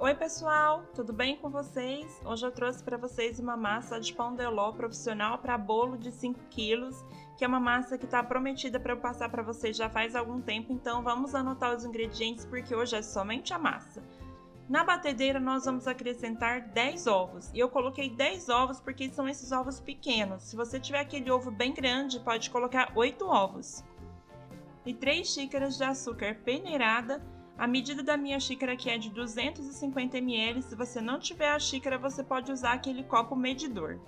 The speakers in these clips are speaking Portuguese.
Oi pessoal, tudo bem com vocês? Hoje eu trouxe para vocês uma massa de pão de ló profissional para bolo de 5 quilos, que é uma massa que está prometida para eu passar para vocês já faz algum tempo, então vamos anotar os ingredientes porque hoje é somente a massa. Na batedeira nós vamos acrescentar 10 ovos, e eu coloquei 10 ovos porque são esses ovos pequenos. Se você tiver aquele ovo bem grande, pode colocar 8 ovos. E 3 xícaras de açúcar peneirada. A medida da minha xícara aqui é de 250 ml, se você não tiver a xícara, você pode usar aquele copo medidor.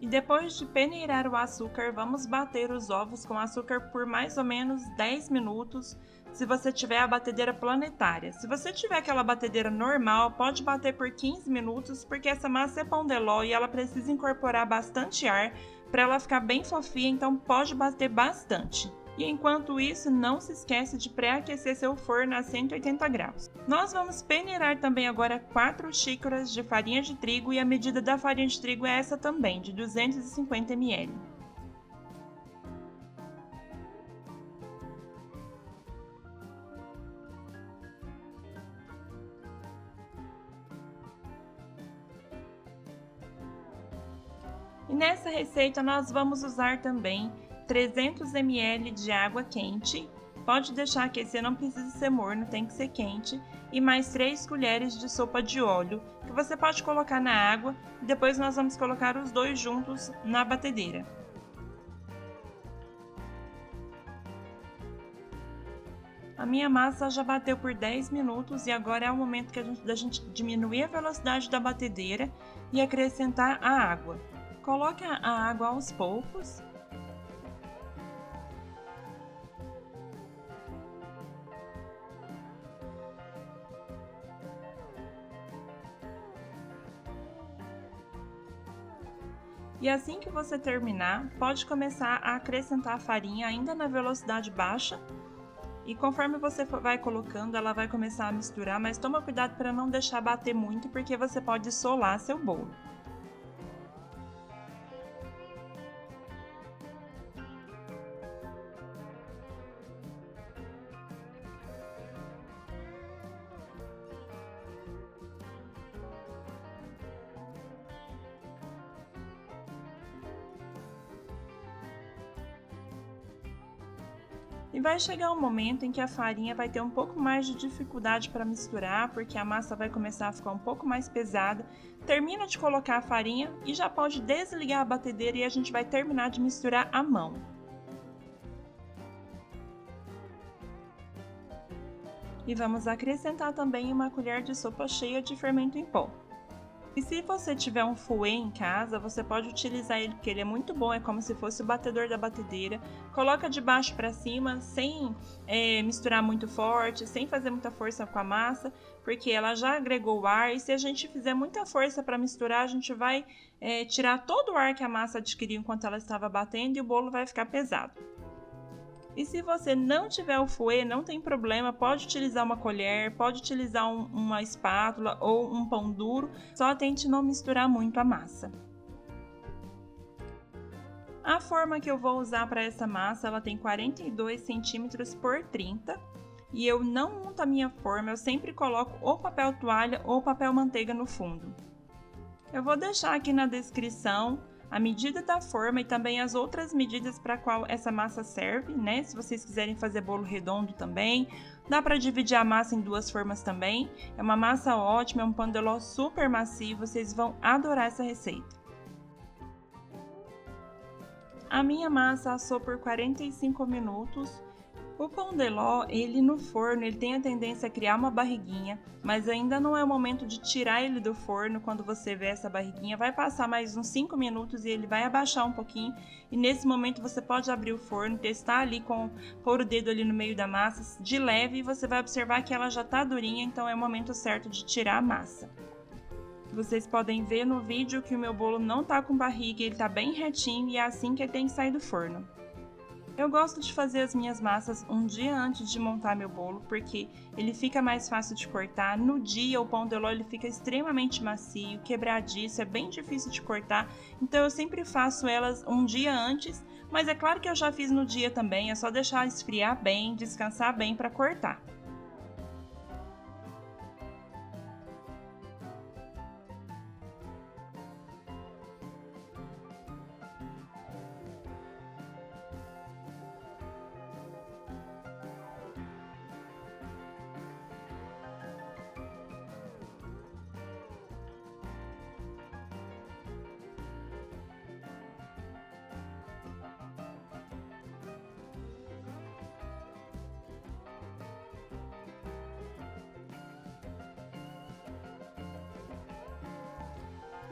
E depois de peneirar o açúcar, vamos bater os ovos com açúcar por mais ou menos 10 minutos, se você tiver a batedeira planetária. Se você tiver aquela batedeira normal, pode bater por 15 minutos, porque essa massa é pão de ló e ela precisa incorporar bastante ar para ela ficar bem fofinha, então pode bater bastante. E enquanto isso, não se esquece de pré-aquecer seu forno a 180 graus. Nós vamos peneirar também agora 4 xícaras de farinha de trigo, e a medida da farinha de trigo é essa também, de 250 ml. E nessa receita nós vamos usar também 300 ml de água quente, pode deixar aquecer, não precisa ser morno, tem que ser quente, e mais 3 colheres de sopa de óleo, que você pode colocar na água, e depois nós vamos colocar os dois juntos na batedeira. A minha massa já bateu por 10 minutos e agora é o momento da gente diminuir a velocidade da batedeira e acrescentar a água. Coloque a água aos poucos. E assim que você terminar, pode começar a acrescentar a farinha ainda na velocidade baixa. E conforme você vai colocando, ela vai começar a misturar, mas toma cuidado para não deixar bater muito, porque você pode solar seu bolo. E vai chegar um momento em que a farinha vai ter um pouco mais de dificuldade para misturar, porque a massa vai começar a ficar um pouco mais pesada. Termina de colocar a farinha e já pode desligar a batedeira e a gente vai terminar de misturar à mão. E vamos acrescentar também uma colher de sopa cheia de fermento em pó. E se você tiver um fouet em casa, você pode utilizar ele, porque ele é muito bom, é como se fosse o batedor da batedeira. Coloca de baixo para cima, sem misturar muito forte, sem fazer muita força com a massa, porque ela já agregou o ar, e se a gente fizer muita força para misturar, a gente vai tirar todo o ar que a massa adquiriu enquanto ela estava batendo e o bolo vai ficar pesado. E se você não tiver o fouet, não tem problema, pode utilizar uma colher, pode utilizar uma espátula ou um pão duro, só tente não misturar muito a massa. A forma que eu vou usar para essa massa, ela tem 42 centímetros por 30, e eu não unto a minha forma, eu sempre coloco ou papel toalha ou papel manteiga no fundo. Eu vou deixar aqui na descrição a medida da forma e também as outras medidas para qual essa massa serve, né? Se vocês quiserem fazer bolo redondo também, dá para dividir a massa em duas formas também. É uma massa ótima, é um pão de ló super macio, vocês vão adorar essa receita. A minha massa assou por 45 minutos. O pão de ló, ele no forno, ele tem a tendência a criar uma barriguinha, mas ainda não é o momento de tirar ele do forno. Quando você vê essa barriguinha, vai passar mais uns 5 minutos e ele vai abaixar um pouquinho, e nesse momento você pode abrir o forno, testar ali pôr o dedo ali no meio da massa, de leve, e você vai observar que ela já tá durinha, então é o momento certo de tirar a massa. Vocês podem ver no vídeo que o meu bolo não tá com barriga, ele tá bem retinho e é assim que ele tem que sair do forno. Eu gosto de fazer as minhas massas um dia antes de montar meu bolo, porque ele fica mais fácil de cortar. No dia o pão de ló ele fica extremamente macio, quebradiço, é bem difícil de cortar. Então eu sempre faço elas um dia antes, mas é claro que eu já fiz no dia também, é só deixar esfriar bem, descansar bem para cortar.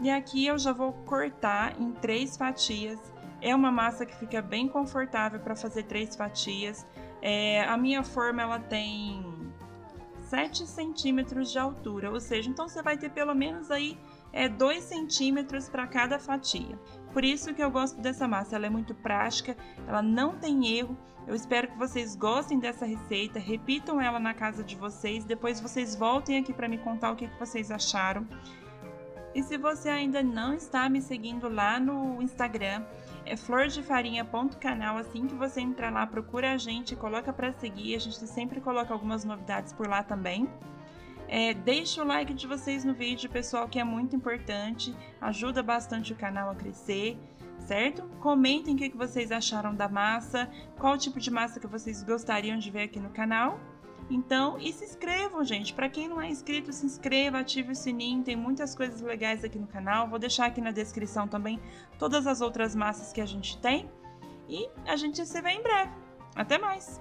E aqui eu já vou cortar em 3 fatias. É uma massa que fica bem confortável para fazer 3 fatias. A minha forma ela tem 7 centímetros de altura, ou seja, então você vai ter pelo menos aí 2 centímetros para cada fatia. Por isso que eu gosto dessa massa, ela é muito prática, ela não tem erro. Eu espero que vocês gostem dessa receita, repitam ela na casa de vocês, depois vocês voltem aqui para me contar o que vocês acharam. E se você ainda não está me seguindo lá no Instagram, é flordefarinha.canal. Assim que você entrar lá, procura a gente, coloca para seguir, a gente sempre coloca algumas novidades por lá também. Deixa o like de vocês no vídeo, pessoal, que é muito importante, ajuda bastante o canal a crescer, certo? Comentem o que vocês acharam da massa, qual tipo de massa que vocês gostariam de ver aqui no canal. Então, e se inscrevam, gente. Para quem não é inscrito, se inscreva, ative o sininho. Tem muitas coisas legais aqui no canal. Vou deixar aqui na descrição também todas as outras massas que a gente tem. E a gente se vê em breve. Até mais!